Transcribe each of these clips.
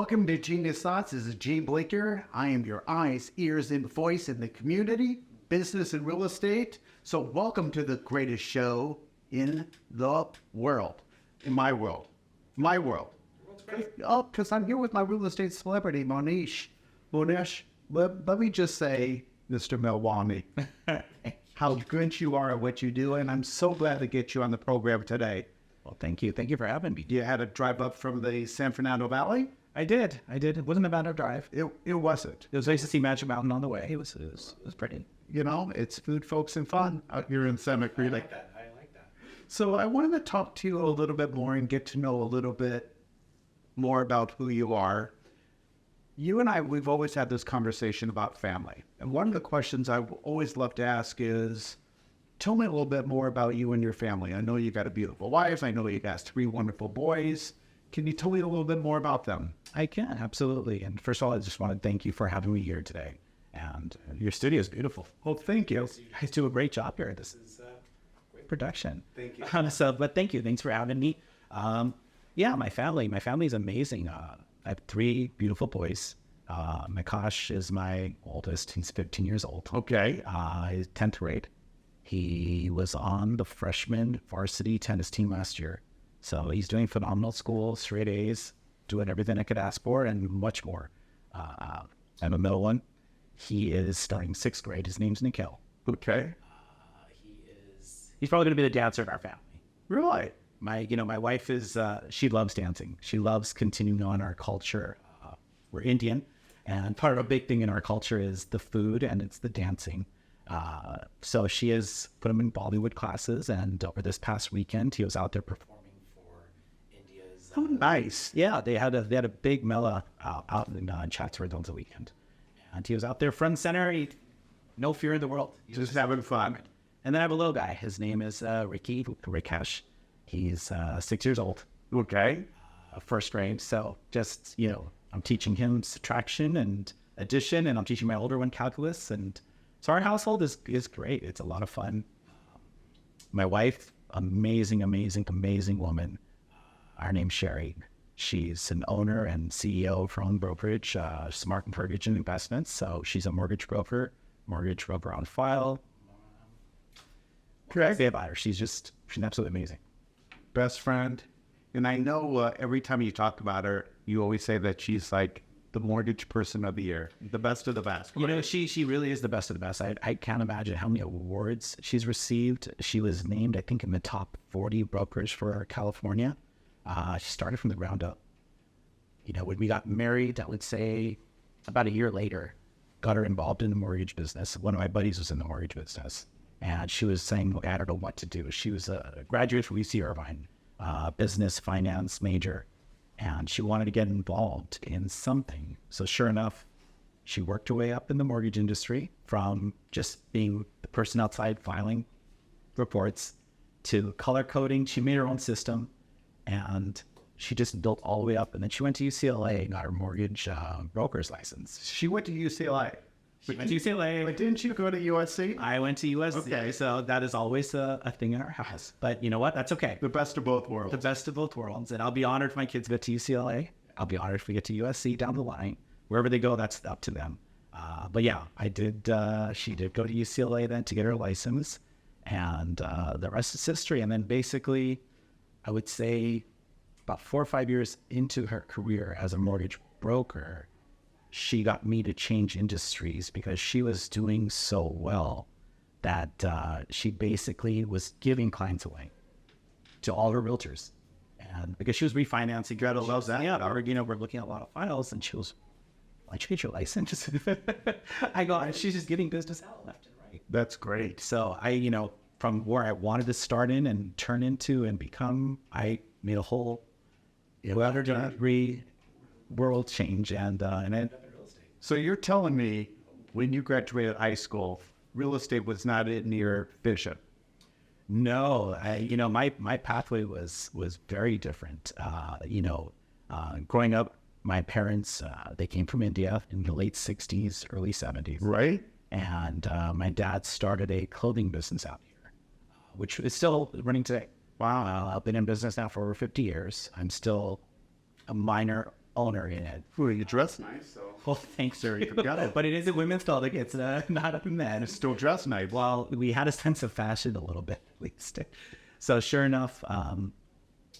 Welcome to Geneius Thoughts. This is Gene Blinker. I am your eyes, ears, and voice in the community, business, and real estate. So welcome to the greatest show in the world. In my world. My world. Oh, because I'm here with my real estate celebrity, Monesh. Monesh, let me just say, Mr. Melwani, how good you are at what you do, and I'm so glad to get you on the program today. Well, thank you. Thank you for having me. You had to drive up from the San Fernando Valley? I did. It wasn't a bad drive. It wasn't. It was nice to see Magic Mountain on the way. It was pretty. You know, it's food, folks, and fun out here in Santa Cruz. I like that. So I wanted to talk to you a little bit more and get to know a little bit more about who you are. You and I, we've always had this conversation about family. And one of the questions I always love to ask is, tell me a little bit more about you and your family. I know you got a beautiful wife. I know you got 3 wonderful boys. Can you tell me a little bit more about them? I can, absolutely. And first of all, I just want to thank you for having me here today. And your studio is beautiful. Well, thank you. You guys do a great job here. This is great production. Thank you. But thank you. Thanks for having me. Yeah, my family. My family is amazing. I have 3 beautiful boys. Makash is my oldest. He's 15 years old. Okay. He's 10th grade. He was on the freshman varsity tennis team last year. So he's doing phenomenal school, straight A's, doing everything I could ask for and much more. And the middle one, he is starting 6th grade. His name's Nikhil. Okay. He's probably going to be the dancer in our family. Really? My wife is, she loves dancing. She loves continuing on our culture. We're Indian, and part of a big thing in our culture is the food and it's the dancing. So she has put him in Bollywood classes, and over this past weekend, he was out there performing for India's. Oh, nice. Yeah, they had a big mela out in Chatsworth on the weekend, and he was out there front and center. No fear in the world. Just having fun. And then I have a little guy. His name is Rikesh. He's 6 years old. Okay. First grade. So just, I'm teaching him subtraction and addition, and I'm teaching my older one calculus. And so our household is great. It's a lot of fun. My wife, amazing woman. Her name's Sherry. She's an owner and CEO of her own brokerage, Smart and Mortgage and Investments. So she's a mortgage broker on file. Correct. Say about her. She's absolutely amazing. Best friend. And I know every time you talk about her, you always say that she's like the mortgage person of the year, the best of the best. She really is the best of the best. I can't imagine how many awards she's received. She was named, I think, in the top 40 brokers for California. She started from the ground up. When we got married, I would say about a year later, got her involved in the mortgage business. One of my buddies was in the mortgage business, and she was saying, "Look, I don't know what to do." She was a graduate from UC Irvine, business finance major, and she wanted to get involved in something. So sure enough, she worked her way up in the mortgage industry from just being the person outside filing reports to color coding. She made her own system, and she just built all the way up. And then she went to UCLA and got her mortgage broker's license. She went to UCLA. She went to UCLA. But didn't you go to USC? I went to USC. Okay. So that is always a thing in our house. But you know what? That's okay. The best of both worlds. The best of both worlds. And I'll be honored if my kids get to UCLA. I'll be honored if we get to USC down the line. Wherever they go, that's up to them. But yeah, I did. She did go to UCLA then to get her license. And the rest is history. And then basically, I would say about 4 or 5 years into her career as a mortgage broker, she got me to change industries because she was doing so well that she basically was giving clients away to all her realtors. And because she was refinancing. Greta loves that. Yeah, we're looking at a lot of files, and she was, "Why'd you get your license?" I go, and she's just getting business out left and right. That's great. So from where I wanted to start in and turn into and become, I made a whole 100-degree world change, and I ended up in real estate. So you're telling me when you graduated high school, real estate was not in your vision? No, my pathway was very different. Growing up, my parents, they came from India in the late 60s, early 70s. Right. And my dad started a clothing business out here, which is still running today. Wow. I've been in business now for over 50 years. I'm still a minor owner in it. Well, you dress nice, so. Well, thanks, sir. You got it. But it is a women's clothing. It's not a man. It's still dress nice. Well, we had a sense of fashion a little bit, at least. So sure enough,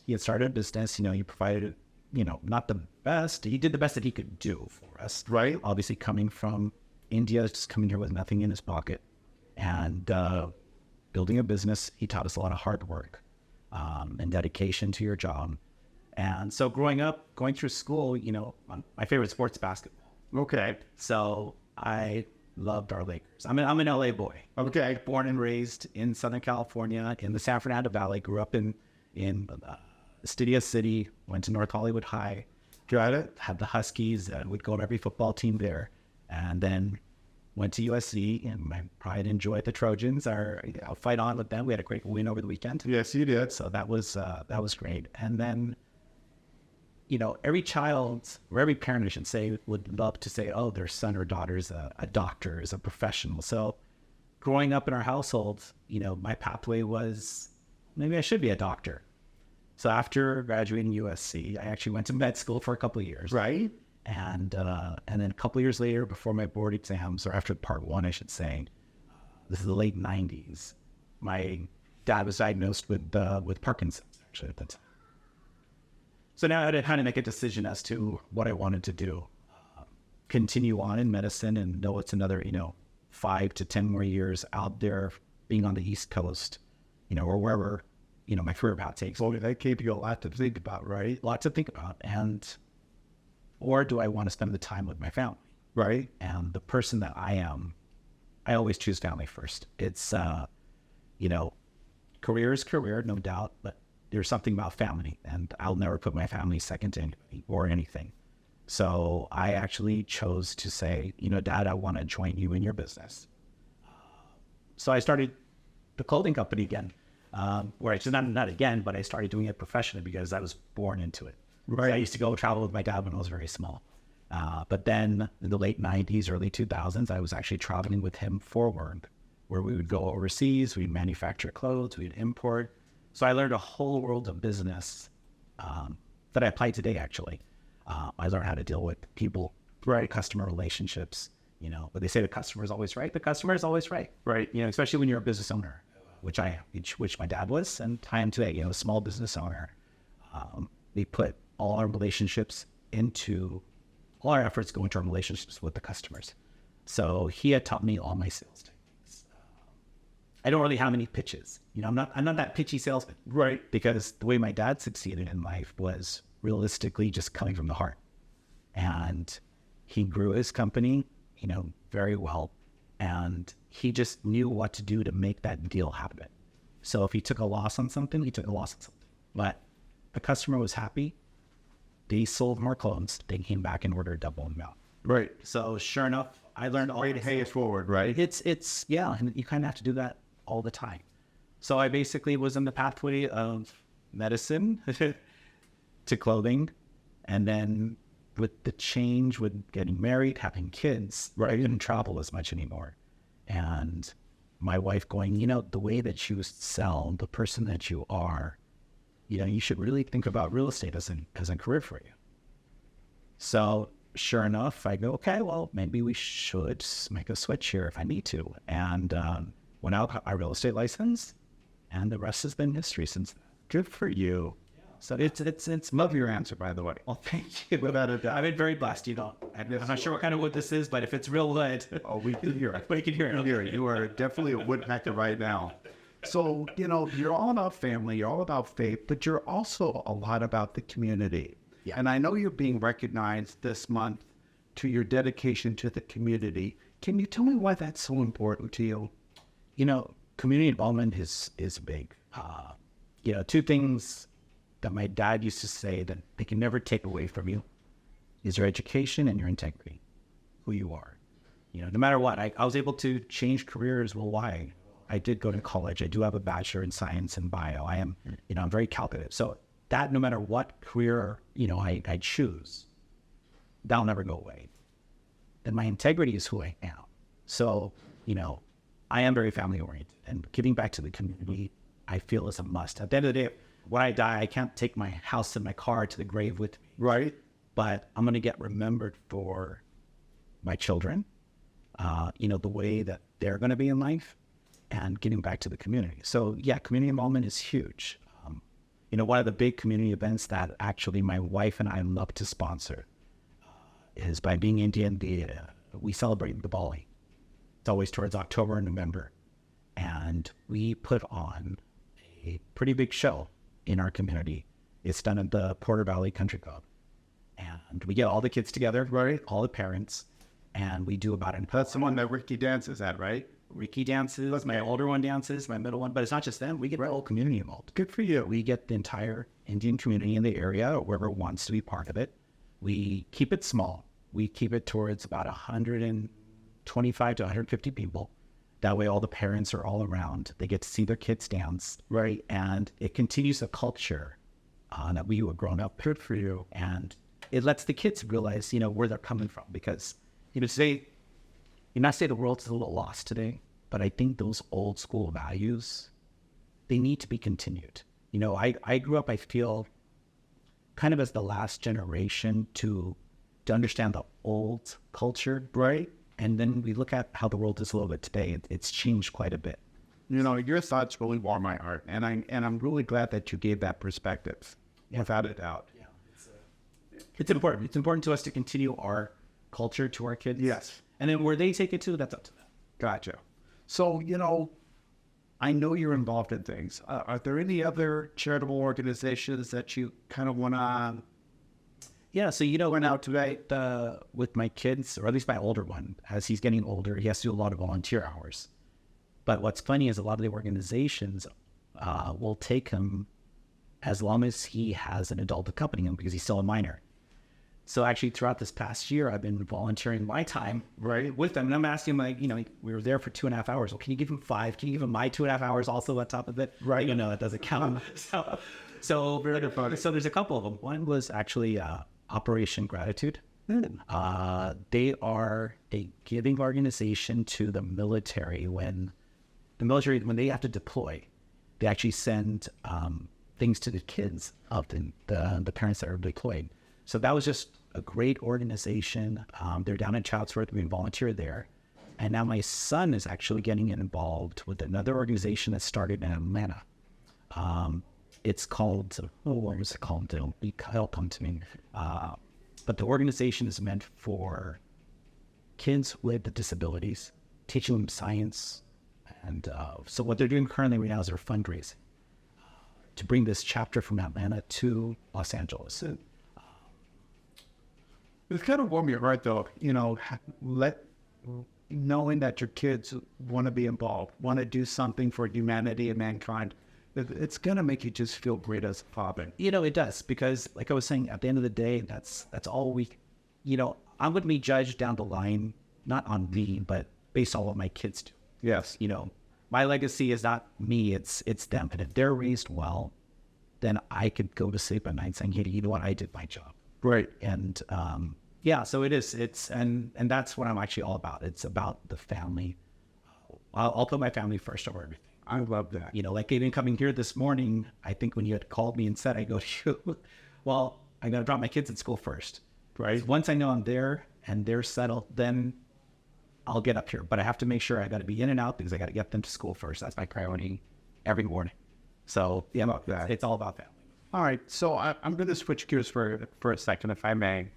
he had started a business. He provided, not the best. He did the best that he could do for us. Right. Obviously, coming from India, just coming here with nothing in his pocket, and building a business. He taught us a lot of hard work and dedication to your job. And so growing up, going through school, my favorite sport's basketball. Okay. So I loved our Lakers. I'm an LA boy. Okay. Born and raised in Southern California, in the San Fernando Valley. Grew up in Studio City. Went to North Hollywood High. Got it. Had the Huskies. Would go to every football team there. And then went to USC, and I probably enjoyed the Trojans. I'll fight on with them. We had a great win over the weekend. Yes, you did. So that was great. And then, every child, or every parent, I should say, would love to say, oh, their son or daughter is a doctor, is a professional. So growing up in our household, my pathway was, maybe I should be a doctor. So after graduating USC, I actually went to med school for a couple of years. Right. And then a couple of years later, before my board exams, or after part one, I should say, this is the late 90s, my dad was diagnosed with Parkinson's, actually, at the time. So now I had to kind of make a decision as to what I wanted to do. Continue on in medicine and know it's another, 5 to 10 more years out there being on the East Coast, or wherever, my career path takes. Well, that gave you a lot to think about, right? A lot to think about. Or do I want to spend the time with my family? Right. And the person that I am, I always choose family first. It's, career is career, no doubt, but there's something about family, and I'll never put my family second to anybody or anything. So I actually chose to say, Dad, I want to join you in your business. So I started the clothing company again, where it's not again, but I started doing it professionally because I was born into it. Right. So I used to go travel with my dad when I was very small. But then in the late 90s, early 2000s, I was actually traveling with him forward, where we would go overseas, we'd manufacture clothes, we'd import. So I learned a whole world of business that I apply today, actually. I learned how to deal with people, right? Customer relationships, but they say the customer is always right. The customer is always right. Right. Especially when you're a business owner, which I am, which my dad was, and I am today, a small business owner. We put all our efforts go into our relationships with the customers. So he had taught me all my sales techniques. I don't really have any pitches. I'm not that pitchy salesman. Right. Because the way my dad succeeded in life was realistically just coming from the heart. And he grew his company, very well. And he just knew what to do to make that deal happen. So if he took a loss on something, he took a loss on something. But the customer was happy. They sold more clothes. They came back and ordered double amount. Right. So sure enough, I learned all. Way to pay it forward, right? It's yeah, and you kind of have to do that all the time. So I basically was in the pathway of medicine to clothing, and then with the change, with getting married, having kids, I didn't travel as much anymore, and my wife going, the way that you sell, the person that you are. You should really think about real estate as a career for you. So sure enough, I go, okay, well, maybe we should make a switch here if I need to. And went out our real estate license, and the rest has been history since then. Good for you. So it's Love your answer, by the way. Well, thank you. Without a doubt. I've been very blessed, I'm not sure what kind of wood this is, but if it's real wood. Oh, we can hear it. We can hear it. You are definitely a woodpecker right now. So, you're all about family, you're all about faith, but you're also a lot about the community. Yeah. And I know you're being recognized this month to your dedication to the community. Can you tell me why that's so important to you? Community involvement is big. Two things that my dad used to say that they can never take away from you is your education and your integrity, who you are. No matter what, I was able to change careers. Well, why? I did go to college. I do have a bachelor in science and bio. I am, I'm very calculative. So that no matter what career, I choose, that'll never go away. And my integrity is who I am. So, I am very family oriented, and giving back to the community, I feel is a must. At the end of the day, when I die, I can't take my house and my car to the grave with me. Right. but I'm going to get remembered for my children, the way that they're going to be in life and giving back to the community. So yeah, community involvement is huge. One of the big community events that actually my wife and I love to sponsor is by being Indian, we celebrate the Bali. It's always towards October and November. And we put on a pretty big show in our community. It's done at the Porter Valley Country Club. And we get all the kids together, right? All the parents. And we do about an hour. That's the one that Ricky dances at, right? Ricky dances, my older one dances, my middle one. But it's not just them. We get the whole community involved. Good for you. We get the entire Indian community in the area, or whoever wants to be part of it. We keep it small. We keep it towards about 125 to 150 people. That way all the parents are all around. They get to see their kids dance. Right. And it continues a culture that we were grown up. Good for you. And it lets the kids realize, where they're coming from. Because, today, not say the world's a little lost today, but I think those old school values, they need to be continued. I grew up, I feel, kind of as the last generation to understand the old culture, right? And then we look at how the world is a little bit today. It's changed quite a bit. Your thoughts really warm my heart, and I'm really glad that you gave that perspective, without a doubt. Yeah, it's important. It's important to us to continue our culture to our kids. Yes. And then where they take it to, that's up to them. Gotcha. So, I know you're involved in things. Are there any other charitable organizations that you kind of want to... Yeah, so went out today with my kids, or at least my older one. As he's getting older, he has to do a lot of volunteer hours. But what's funny is a lot of the organizations will take him as long as he has an adult accompanying him because he's still a minor. So actually throughout this past year, I've been volunteering my time with them. And I'm asking him, we were there for 2.5 hours. Well, can you give him 5? Can you give him my 2.5 hours also on top of it? Right. That doesn't count. So there's a couple of them. One was actually... Operation Gratitude. They are a giving organization to the military. When they have to deploy, they actually send things to the kids of the parents that are deployed. So that was just a great organization. They're down in Chatsworth. We volunteer there. And now my son is actually getting involved with another organization that started in Atlanta. It's called, what was it called? It'll come to me. But the organization is meant for kids with disabilities, teaching them science. And so what they're doing currently right now is they're fundraising to bring this chapter from Atlanta to Los Angeles. It's kind of warm your heart, though, knowing that your kids want to be involved, want to do something for humanity and mankind. It's going to make you just feel great as a father. It does, because like I was saying, at the end of the day, that's all we, I'm going to be judged down the line, not on me, but based on what my kids do. Yes. My legacy is not me, it's them. And if they're raised well, then I could go to sleep at night saying, hey, you know what, I did my job. Right. And so it is. And that's what I'm actually all about. It's about the family. I'll put my family first over everything. I love that. Like even coming here this morning, I think when you had called me and said, I go to you, well, I got to drop my kids at school first. Right. So once I know I'm there and they're settled, then I'll get up here. But I have to make sure I got to be in and out because I got to get them to school first. That's my priority every morning. So yeah, it's all about family. All right. So I'm going to switch gears for a second, if I may.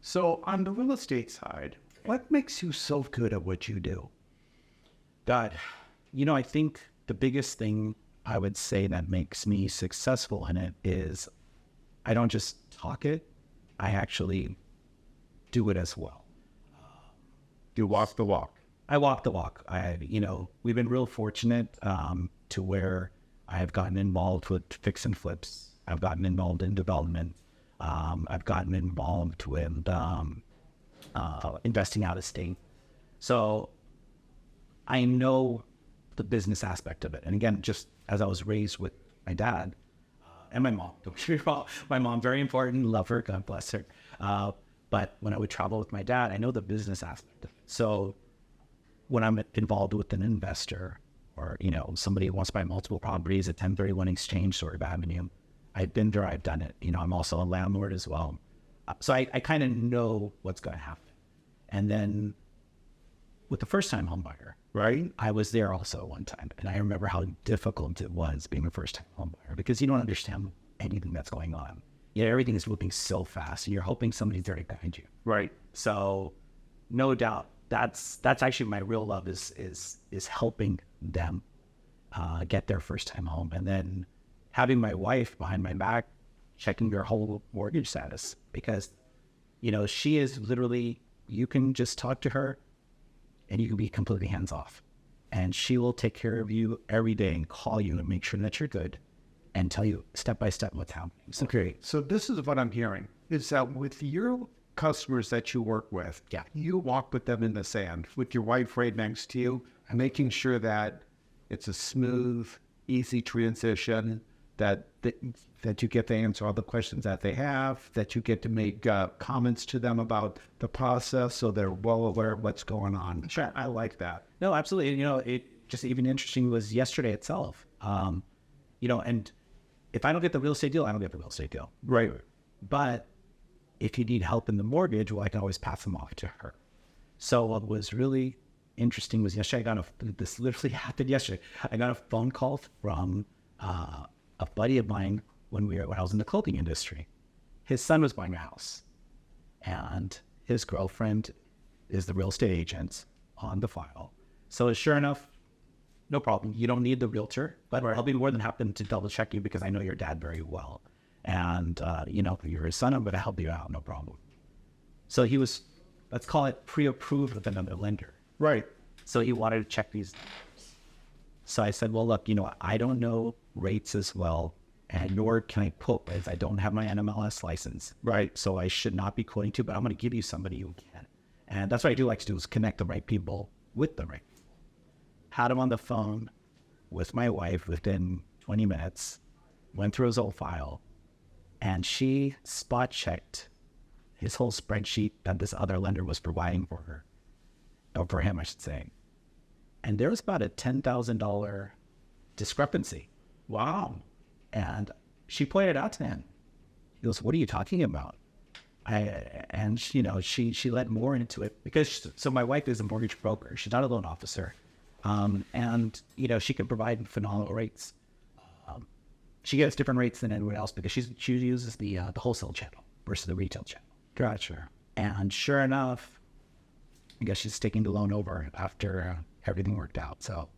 So on the real estate side, what makes you so good at what you do? God, I think the biggest thing I would say that makes me successful in it is I don't just talk it, I actually do it as well. You walk the walk. I walk the walk. We've been real fortunate to where I have gotten involved with fix and flips. I've gotten involved in development. I've gotten involved with investing out of state. So I know the business aspect of it. And again, just as I was raised with my dad and my mom, don't get me wrong, my mom, very important, love her, God bless her. But when I would travel with my dad, I know the business aspect of it. So when I'm involved with an investor or, somebody who wants to buy multiple properties, a 1031 exchange sort of avenue, I've been there, I've done it. I'm also a landlord as well. So I kind of know what's going to happen. And then with the first-time home buyer, Right. I was there also one time, and I remember how difficult it was being a first-time home buyer because you don't understand anything that's going on. Everything is moving so fast, and you're hoping somebody's there to guide you. Right. So, no doubt, that's actually my real love is helping them get their first-time home, and then having my wife behind my back checking your whole mortgage status because, she is literally, you can just talk to her and you can be completely hands-off. And she will take care of you every day and call you and make sure that you're good and tell you step-by-step what's happening. So, Okay, so this is what I'm hearing, is that with your customers that you work with, you walk with them in the sand, with your wife right next to you, making sure that it's a smooth, easy transition, that you get to answer all the questions that they have, that you get to make comments to them about the process so they're well aware of what's going on. Sure. I like that. No, absolutely. It just even interesting was yesterday itself. And if I don't get the real estate deal, I don't get the real estate deal. Right. But if you need help in the mortgage, well, I can always pass them off to her. So what was really interesting was yesterday, this literally happened yesterday. I got a phone call from a buddy of mine when I was in the clothing industry. His son was buying a house, and his girlfriend is the real estate agent on the file. So sure enough, no problem. You don't need the realtor, but I'll be more than happy to double check you because I know your dad very well. And, you're his son, I'm going to help you out, no problem. So he was, let's call it pre-approved with another lender. Right. So he wanted to check these. So I said, well, look, I don't know rates as well, and nor can I quote as I don't have my NMLS license. Right. So I should not be quoting to, but I'm going to give you somebody who can. And that's what I do like to do is connect the right people with the right people. Had him on the phone with my wife within 20 minutes, went through his whole file, and she spot checked his whole spreadsheet that this other lender was providing for her, or for him, I should say. And there was about a $10,000 discrepancy. Wow. And she pointed out to him. He goes, "What are you talking about?" She led more into it because so my wife is a mortgage broker. She's not a loan officer. She can provide phenomenal rates. She gets different rates than anyone else because she uses the wholesale channel versus the retail channel. Gotcha. And sure enough, I guess she's taking the loan over after everything worked out. So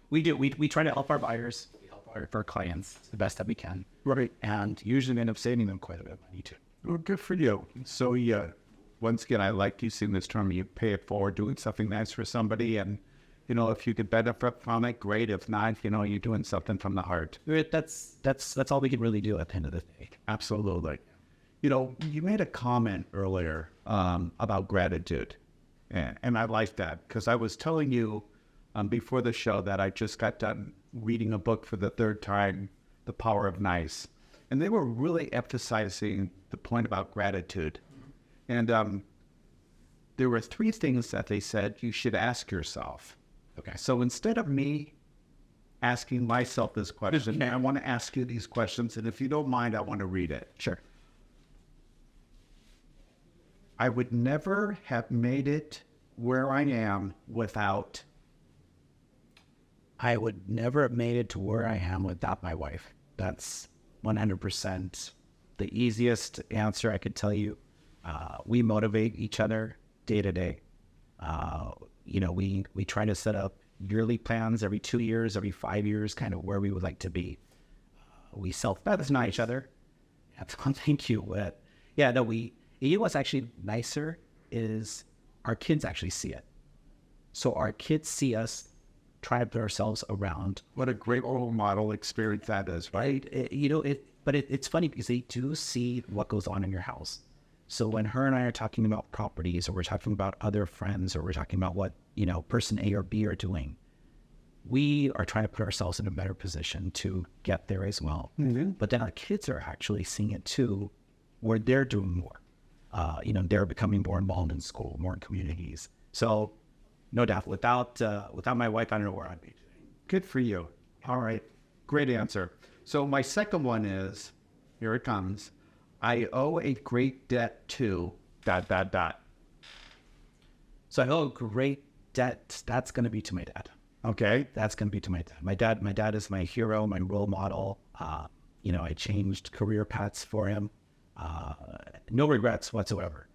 we try to help our buyers, we help our clients the best that we can. Right. And usually end up saving them quite a bit of money too. Well, good for you. So once again, I like using this term, you pay it forward, doing something nice for somebody. And, if you could benefit from it, great. If not, you're doing something from the heart. That's all we can really do at the end of the day. Absolutely. You made a comment earlier about gratitude. And I like that because I was telling you before the show that I just got done reading a book for the third time, The Power of Nice. And they were really emphasizing the point about gratitude. And there were 3 things that they said you should ask yourself. Okay. So instead of me asking myself this question, I want to ask you these questions. And if you don't mind, I want to read it. Sure. I would never have made it where I am without. I would never have made it to where I am without my wife. That's 100% the easiest answer I could tell you. We motivate each other day to day. We try to set up yearly plans every 2 years, every 5 years, kind of where we would like to be. We self-deny each other. Thank you. What's actually nicer is our kids actually see it. So our kids see us try to put ourselves around. What a great role model experience that is, right? It's funny because they do see what goes on in your house. So when her and I are talking about properties, or we're talking about other friends, or we're talking about what, person A or B are doing, we are trying to put ourselves in a better position to get there as well. Mm-hmm. But then our kids are actually seeing it too, where they're doing more. They're becoming more involved in school, more in communities. So no doubt, without my wife, I don't know where I'd be today. Good for you. All right. Great answer. So my second one is, here it comes. I owe a great debt to ... So I owe a great debt. That's going to be to my dad. Okay. That's going to be to my dad. My dad is my hero, my role model. I changed career paths for him. No regrets whatsoever.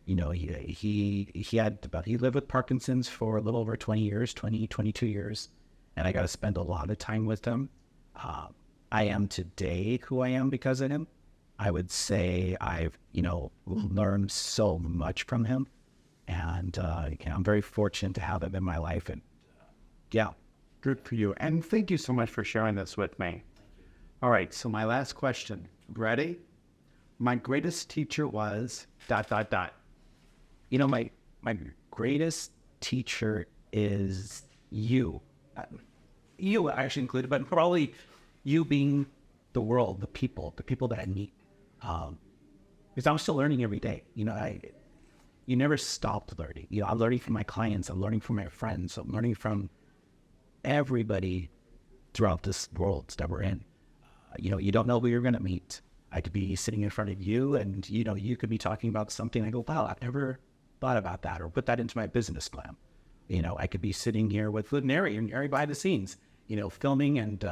He lived with Parkinson's for a little over 22 years, and I got to spend a lot of time with him. I am today who I am because of him. I would say I've, learned so much from him, and I'm very fortunate to have him in my life. And Good for you. And thank you so much for sharing this with me. All right. So my last question. Ready? My greatest teacher was ... My greatest teacher is you. You actually included, but probably you being the world, the people that I meet. Because I'm still learning every day. You never stopped learning. I'm learning from my clients. I'm learning from my friends. I'm learning from everybody throughout this world that we're in. You don't know who you're going to meet. I could be sitting in front of you and, you could be talking about something. I go, wow, I've never thought about that or put that into my business plan. I could be sitting here with Neri behind the scenes, filming, and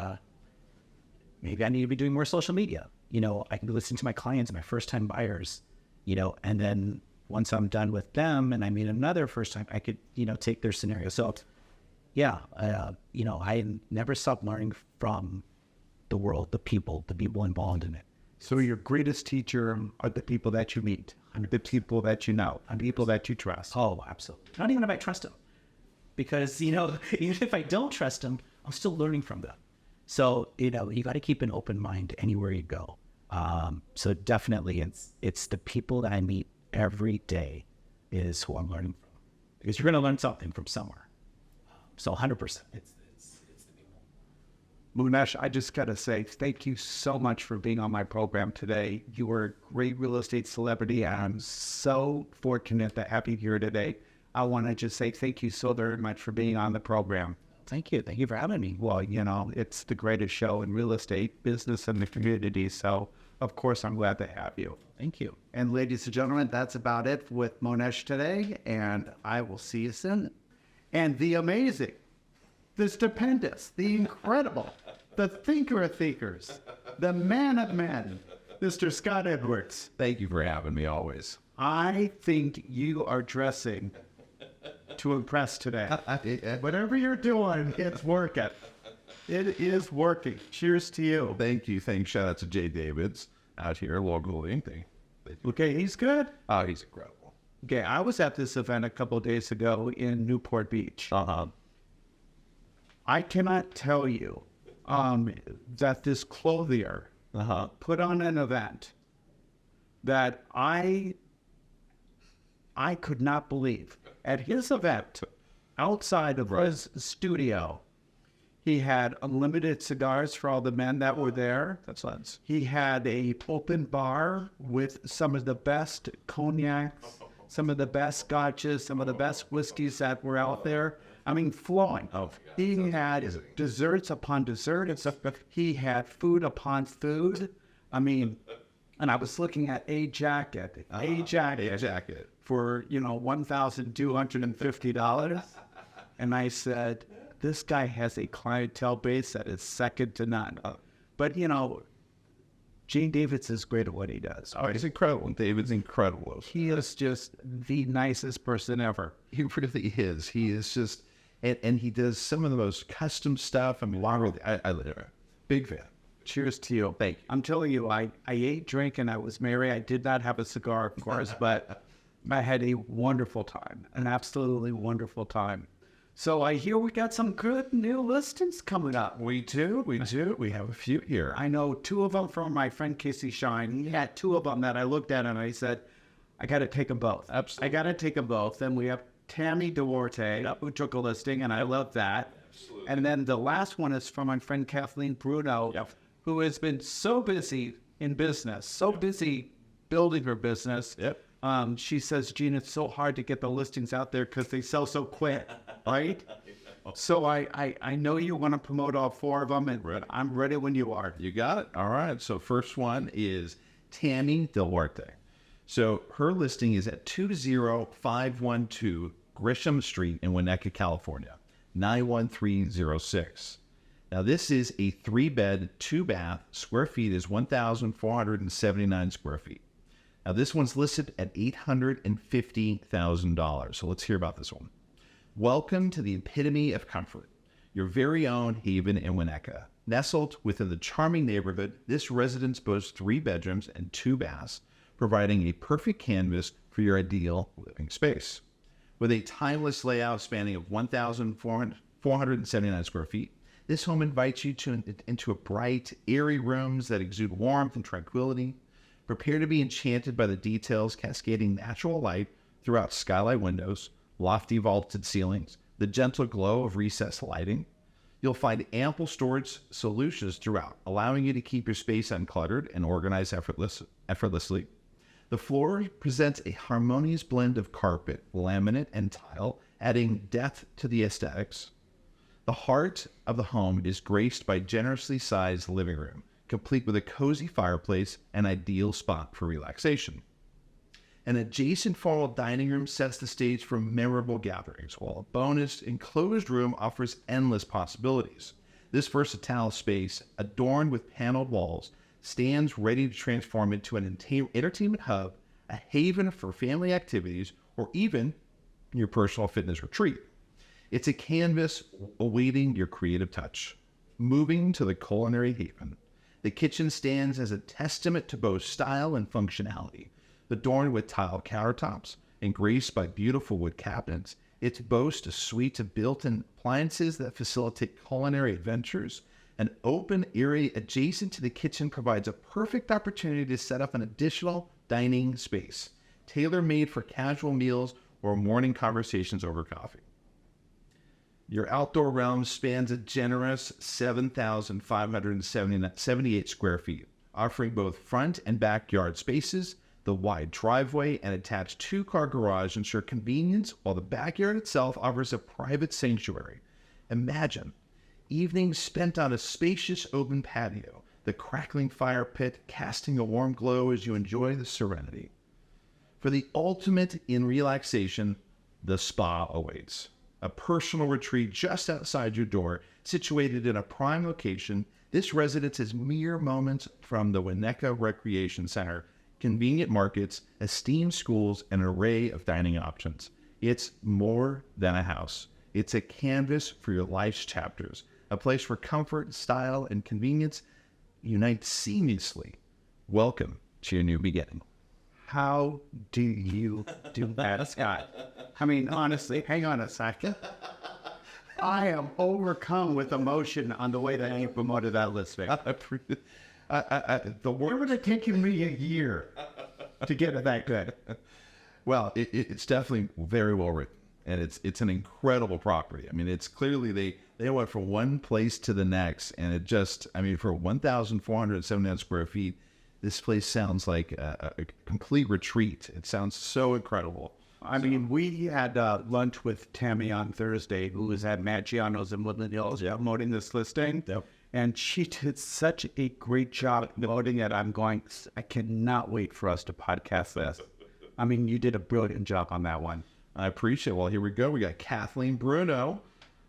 maybe I need to be doing more social media. I can be listening to my clients, my first-time buyers, and then once I'm done with them and I meet another first time, I could, take their scenario. So, I never stop learning from the world, the people involved in it. So your greatest teacher are the people that you meet, and the people that you know, and people that you trust. Oh, absolutely. Not even if I trust them. Because, even if I don't trust them, I'm still learning from them. So, you got to keep an open mind anywhere you go. So definitely it's the people that I meet every day is who I'm learning from. Because you're going to learn something from somewhere. So 100%. It's the people. Monesh, I just got to say thank you so much for being on my program today. You are a great real estate celebrity, and I'm so fortunate to have you here today. I want to just say thank you so very much for being on the program. Thank you. Thank you for having me. Well, it's the greatest show in real estate, business, and the community. So, of course, I'm glad to have you. Thank you. And ladies and gentlemen, that's about it with Monesh today. And I will see you soon. And the amazing, the stupendous, the incredible, the thinker of thinkers, the man of men, Mr. Scott Edwards. Thank you for having me always. I think you are dressing to impress today. Whatever you're doing, it's working. It is working. Cheers to you. Thank you. Thanks. Shout out to Jay Davids out here locally. Okay, he's good. Oh, he's incredible. Okay, I was at this event a couple of days ago in Newport Beach. I cannot tell you that this clothier put on an event that I could not believe. At his event, outside of his studio, he had unlimited cigars for all the men that were there. That's nice. He had a open bar with some of the best cognacs, some of the best scotches, some of the best whiskeys that were out there. I mean, flowing. Oh, he had desserts upon dessert and stuff. He had food upon food. I mean, and I was looking at a jacket for, $1,250. And I said, this guy has a clientele base that is second to none. But, Gene Davids is great at what he does. Oh, he's incredible. David's incredible. He is just the nicest person ever. He really is. He is just, and he does some of the most custom stuff. I mean, I big fan. Cheers to you. Thank you. I'm telling you, I ate, drank, and I was merry. I did not have a cigar, of course, but I had a wonderful time, an absolutely wonderful time. So I hear we got some good new listings coming up. We do. We have a few here. I know two of them from my friend Casey Shine. He had two of them that I looked at and I said, I got to take them both. Absolutely. I got to take them both. Then we have Tammy Duarte, who took a listing, and I love that. Absolutely. And then the last one is from my friend Kathleen Bruno, who has been so busy in business, so busy building her business. Yep. She says, Gene, it's so hard to get the listings out there because they sell so quick, right? So I know you want to promote all four of them, and I'm ready when you are. You got it. All right. So first one is Tammy Del Huarte. So her listing is at 20512 Grisham Street in Winnetka, California, 91306. Now this is a 3-bed, 2-bath. Square feet is 1,479 square feet. Now this one's listed at $850,000. So let's hear about this one. Welcome to the epitome of comfort, your very own haven in Winnetka. Nestled within the charming neighborhood, this residence boasts 3 bedrooms and 2 baths, providing a perfect canvas for your ideal living space. With a timeless layout spanning of 1,479 square feet, this home invites you into a bright, airy rooms that exude warmth and tranquility. Prepare to be enchanted by the details, cascading natural light throughout skylight windows, lofty vaulted ceilings, the gentle glow of recessed lighting. You'll find ample storage solutions throughout, allowing you to keep your space uncluttered and organized effortlessly. The floor presents a harmonious blend of carpet, laminate, and tile, adding depth to the aesthetics. The heart of the home is graced by generously sized living room, complete with a cozy fireplace, an ideal spot for relaxation. An adjacent formal dining room sets the stage for memorable gatherings, while a bonus enclosed room offers endless possibilities. This versatile space, adorned with paneled walls, stands ready to transform into an entertainment hub, a haven for family activities, or even your personal fitness retreat. It's a canvas awaiting your creative touch. Moving to the culinary haven, the kitchen stands as a testament to both style and functionality. Adorned with tile countertops and graced by beautiful wood cabinets, it boasts a suite of built-in appliances that facilitate culinary adventures. An open area adjacent to the kitchen provides a perfect opportunity to set up an additional dining space, tailor-made for casual meals or morning conversations over coffee. Your outdoor realm spans a generous 7,578 square feet, offering both front and backyard spaces. The wide driveway and attached 2-car garage ensure convenience, while the backyard itself offers a private sanctuary. Imagine evenings spent on a spacious open patio, the crackling fire pit casting a warm glow as you enjoy the serenity. For the ultimate in relaxation, the spa awaits. A personal retreat just outside your door, situated in a prime location, this residence is mere moments from the Winnetka Recreation Center, convenient markets, esteemed schools, and an array of dining options. It's more than a house. It's a canvas for your life's chapters, a place where comfort, style, and convenience unite seamlessly. Welcome to your new beginning. How do you do that, Scott? I mean, honestly, hang on a second. I am overcome with emotion on the way that you promoted that listing. The It would have taken me a year to get it that good. Well, it's definitely very well written, and it's an incredible property. I mean, it's clearly they went from one place to the next, and it just, I mean, for 1,479 square feet, this place sounds like a complete retreat. It sounds so incredible. I mean, we had lunch with Tammy on Thursday, who was at Maggiano's in Woodland Hills promoting this listing. Yep. And she did such a great job promoting it. I'm going, I cannot wait for us to podcast this. I mean, you did a brilliant job on that one. I appreciate it. Well, here we go. We got Kathleen Bruno,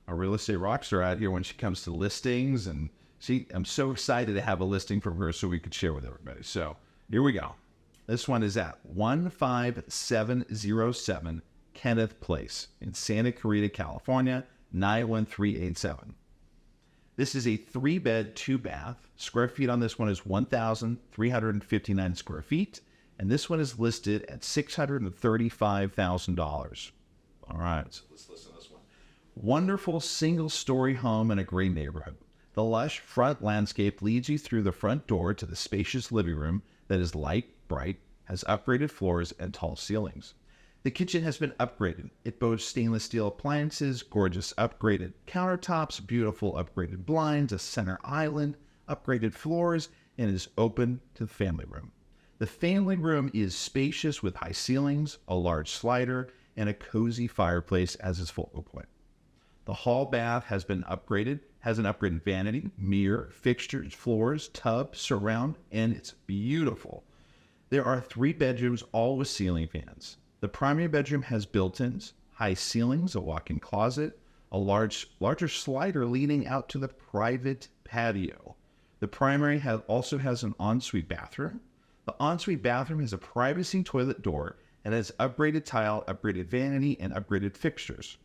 a real estate rock star out here when she comes to listings. And I'm so excited to have a listing from her so we could share with everybody. So here we go. This one is at 15707 Kenneth Place in Santa Clarita, California, 91387. This is a 3-bed, 2-bath. Square feet on this one is 1,359 square feet. And this one is listed at $635,000. All right, so let's listen to this one. Wonderful single-story home in a great neighborhood. The lush front landscape leads you through the front door to the spacious living room that is light, bright, has upgraded floors and tall ceilings. The kitchen has been upgraded. It boasts stainless steel appliances, gorgeous upgraded countertops, beautiful upgraded blinds, a center island, upgraded floors, and is open to the family room. The family room is spacious with high ceilings, a large slider, and a cozy fireplace as its focal point. The hall bath has been upgraded, has an upgraded vanity, mirror, fixtures, floors, tub, surround, and it's beautiful. There are 3 bedrooms, all with ceiling fans. The primary bedroom has built-ins, high ceilings, a walk-in closet, a larger slider leading out to the private patio. The primary also has an ensuite bathroom. The ensuite bathroom has a privacy toilet door and has upgraded tile, upgraded vanity, and upgraded fixtures.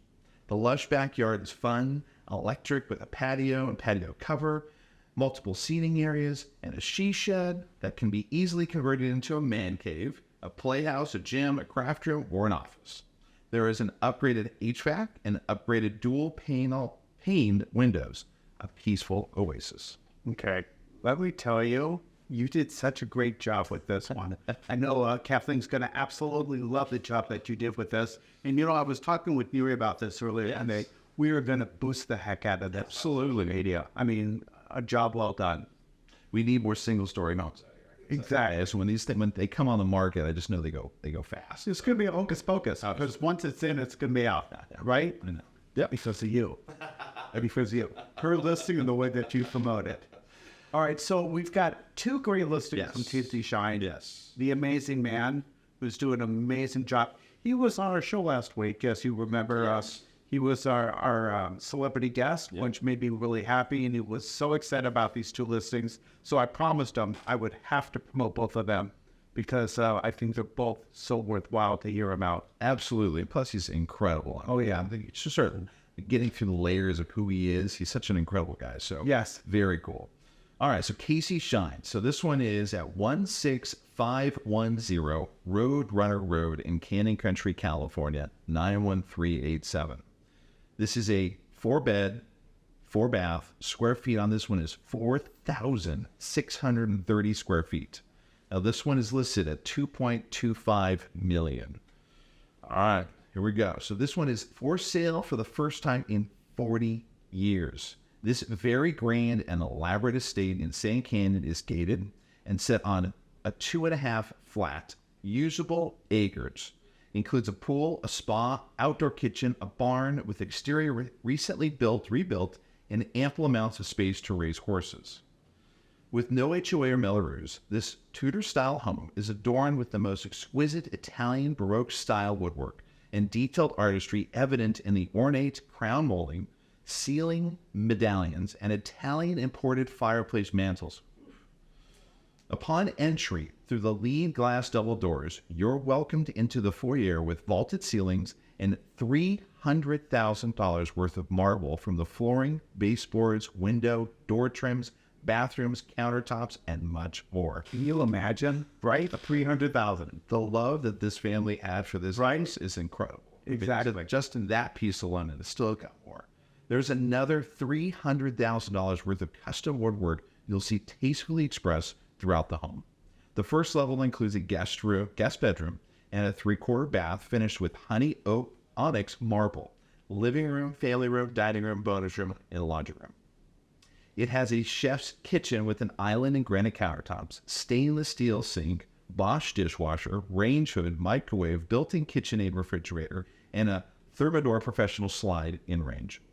The lush backyard is fun, electric with a patio and patio cover, multiple seating areas, and a she shed that can be easily converted into a man cave, a playhouse, a gym, a craft room, or an office. There is an upgraded HVAC and upgraded dual paned windows, a peaceful oasis. Okay. Let me tell you, you did such a great job with this one. I know Kathleen's going to absolutely love the job that you did with this. And, I was talking with Nuri about this earlier today. We are going to boost the heck out of that. Absolutely. Media. I mean, a job well done. We need more single-story homes. Exactly. So when they come on the market, I just know they go fast. It's going to be a hocus pocus. Because once it's in, it's going to be out. Right? I know. Yeah, because of you. Because of you. Her listing and the way that you promote it. All right, so we've got 2 great listings from TC Shine. Yes. The amazing man who's doing an amazing job. He was on our show last week, yes, you remember us. He was our celebrity guest, which made me really happy, and he was so excited about these 2 listings. So I promised him I would have to promote both of them because I think they're both so worthwhile to hear about. Absolutely. Plus, he's incredible. Oh, yeah. I think it's just sort of getting through the layers of who he is. He's such an incredible guy. So yes, very cool. All right, so Casey Shine. So this one is at 16510 Roadrunner Road in Canyon Country, California, 91387. This is a 4-bed, 4-bath. Square feet on this one is 4,630 square feet. Now this one is listed at $2.25 million. All right, here we go. So this one is for sale for the first time in 40 years. This very grand and elaborate estate in Sand Canyon is gated and set on a 2.5 flat, usable acres. It includes a pool, a spa, outdoor kitchen, a barn with exterior recently rebuilt, and ample amounts of space to raise horses. With no HOA or Melrose, this Tudor-style home is adorned with the most exquisite Italian Baroque-style woodwork and detailed artistry evident in the ornate crown molding, ceiling medallions, and Italian imported fireplace mantels. Upon entry through the lead glass double doors, you're welcomed into the foyer with vaulted ceilings and $300,000 worth of marble from the flooring, baseboards, window, door trims, bathrooms, countertops, and much more. Can you imagine, right? $300,000. The love that this family had for this house is incredible. Exactly. Just in that piece alone, and it's still got more. There's another $300,000 worth of custom woodwork you'll see tastefully expressed throughout the home. The first level includes a guest bedroom, and a 3/4 bath finished with honey oak onyx marble, living room, family room, dining room, bonus room, and laundry room. It has a chef's kitchen with an island and granite countertops, stainless steel sink, Bosch dishwasher, range hood, microwave, built-in KitchenAid refrigerator, and a Thermador professional slide in range.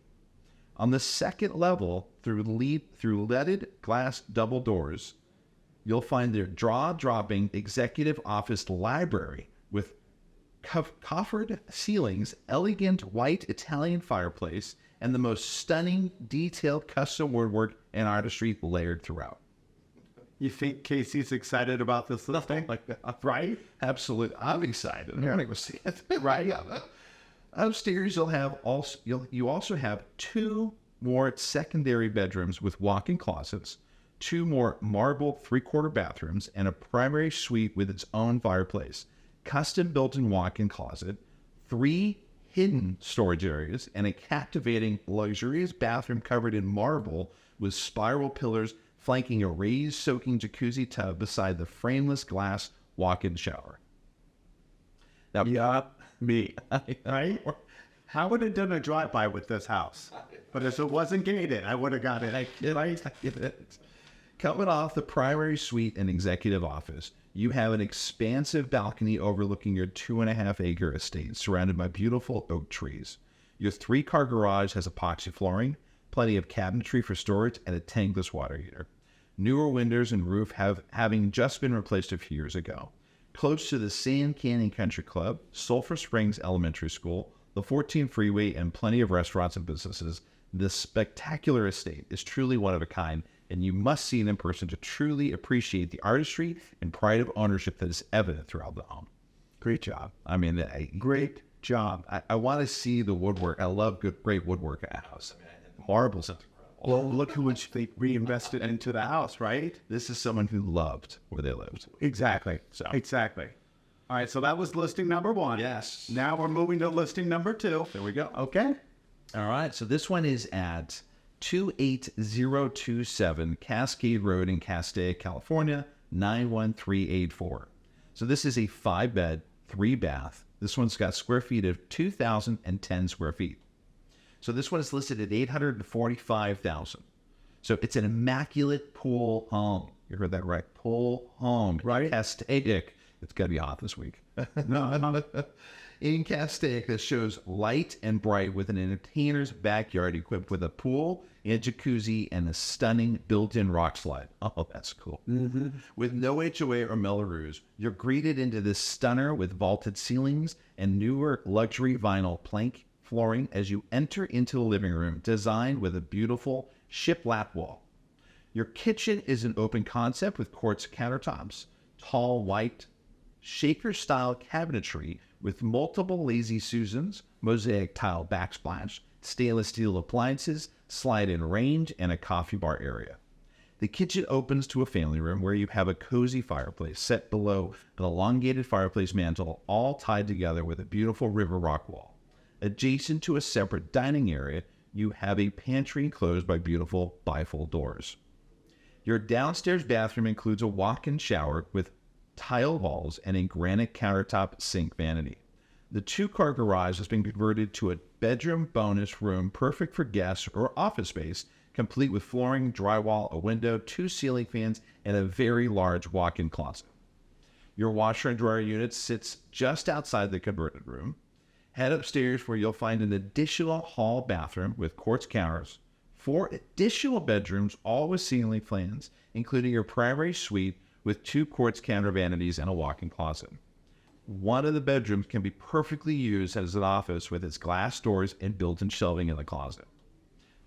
On the second level, through leaded glass double doors, you'll find their jaw-dropping executive office library with coffered ceilings, elegant white Italian fireplace, and the most stunning, detailed custom woodwork and artistry layered throughout. You think Casey's excited about this listing? Like that, right? Absolutely. I'm excited. I'm going to go see it. Right? Upstairs, you also have 2 more secondary bedrooms with walk-in closets, 2 more marble 3/4 bathrooms, and a primary suite with its own fireplace, custom built-in walk-in closet, 3 hidden storage areas, and a captivating, luxurious bathroom covered in marble with spiral pillars flanking a raised soaking jacuzzi tub beside the frameless glass walk-in shower. Now, Yeah, me. Right? I would have done a drive-by with this house. But if it wasn't gated, I would have got it. Coming off the primary suite and executive office, you have an expansive balcony overlooking your 2.5-acre estate surrounded by beautiful oak trees. Your 3-car garage has epoxy flooring, plenty of cabinetry for storage, and a tankless water heater. Newer windows and roof having just been replaced a few years ago. close to the Sand Canyon Country Club, Sulphur Springs Elementary School, the 14 freeway, and plenty of restaurants and businesses. This spectacular estate is truly one of a kind, and you must see it in person to truly appreciate the artistry and pride of ownership that is evident throughout the home. Great job. I mean, Great job. I want to see the woodwork. I love great woodwork at a house. I mean, marbles are incredible. Well, look how much they reinvested into the house, right? This is someone who loved where they lived. Exactly. So. Exactly. All right, so that was listing number 1. Yes. Now we're moving to listing number 2. There we go. Okay. All right, so this one is at 28027 Cascade Road in Castaic, California, 91384. So this is a 5-bed, 3-bath. This one's got square feet of 2,010 square feet. So this one is listed at $845,000. So it's an immaculate pool home. You heard that right? Pool home. Right. Castaic. It's got to be hot this week. No. In Castaic, that shows light and bright with an entertainer's backyard equipped with a pool, a jacuzzi, and a stunning built-in rock slide. Oh, that's cool. Mm-hmm. With no HOA or Melrose, you're greeted into this stunner with vaulted ceilings and newer luxury vinyl plank flooring as you enter into the living room, designed with a beautiful shiplap wall. Your kitchen is an open concept with quartz countertops, tall white shaker-style cabinetry with multiple lazy Susans, mosaic tile backsplash, stainless steel appliances, slide-in range, and a coffee bar area. The kitchen opens to a family room where you have a cozy fireplace set below an elongated fireplace mantle, all tied together with a beautiful river rock wall. Adjacent to a separate dining area, you have a pantry enclosed by beautiful bifold doors. Your downstairs bathroom includes a walk-in shower with tile walls and a granite countertop sink vanity. The 2-car garage has been converted to a bedroom bonus room perfect for guests or office space, complete with flooring, drywall, a window, 2 ceiling fans, and a very large walk-in closet. Your washer and dryer unit sits just outside the converted room. Head upstairs where you'll find an additional hall bathroom with quartz counters, 4 additional bedrooms, all with ceiling fans, including your primary suite with 2 quartz counter vanities and a walk-in closet. One of the bedrooms can be perfectly used as an office with its glass doors and built-in shelving in the closet.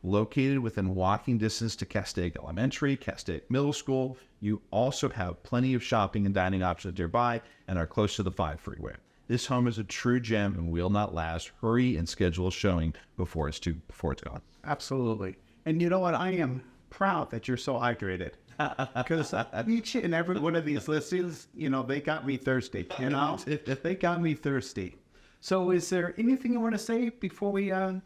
Located within walking distance to Castaic Elementary, Castaic Middle School, you also have plenty of shopping and dining options nearby and are close to the 5 freeway. This home is a true gem and will not last. Hurry and schedule a showing before it's gone. Absolutely. And you know what? I am proud that you're so hydrated. Because each and every one of these listings, they got me thirsty. They got me thirsty. So is there anything you want to say before we kind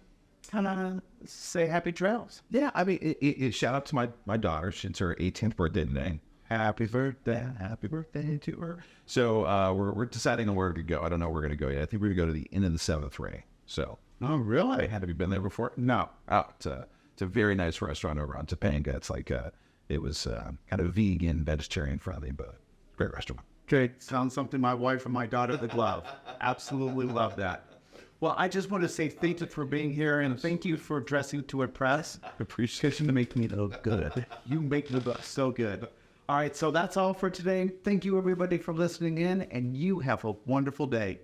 of say happy trails? Yeah, I mean, shout out to my daughter. It's her 18th birthday today. Happy birthday. Happy birthday to her. So we're deciding on where to go. I don't know where we're going to go yet. I think we're going to go to the Inn of the Seventh Ray. So. Oh, really? Have you been there before? No. Oh, it's a very nice restaurant over on Topanga. It's like it was kind of vegan, vegetarian friendly, but great restaurant. Okay, sounds something my wife and my daughter would love. Absolutely love that. Well, I just want to say thank you for being here and thank you for dressing to impress. Appreciation to make me look good. You make me look so good. All right, so that's all for today. Thank you, everybody, for listening in, and you have a wonderful day.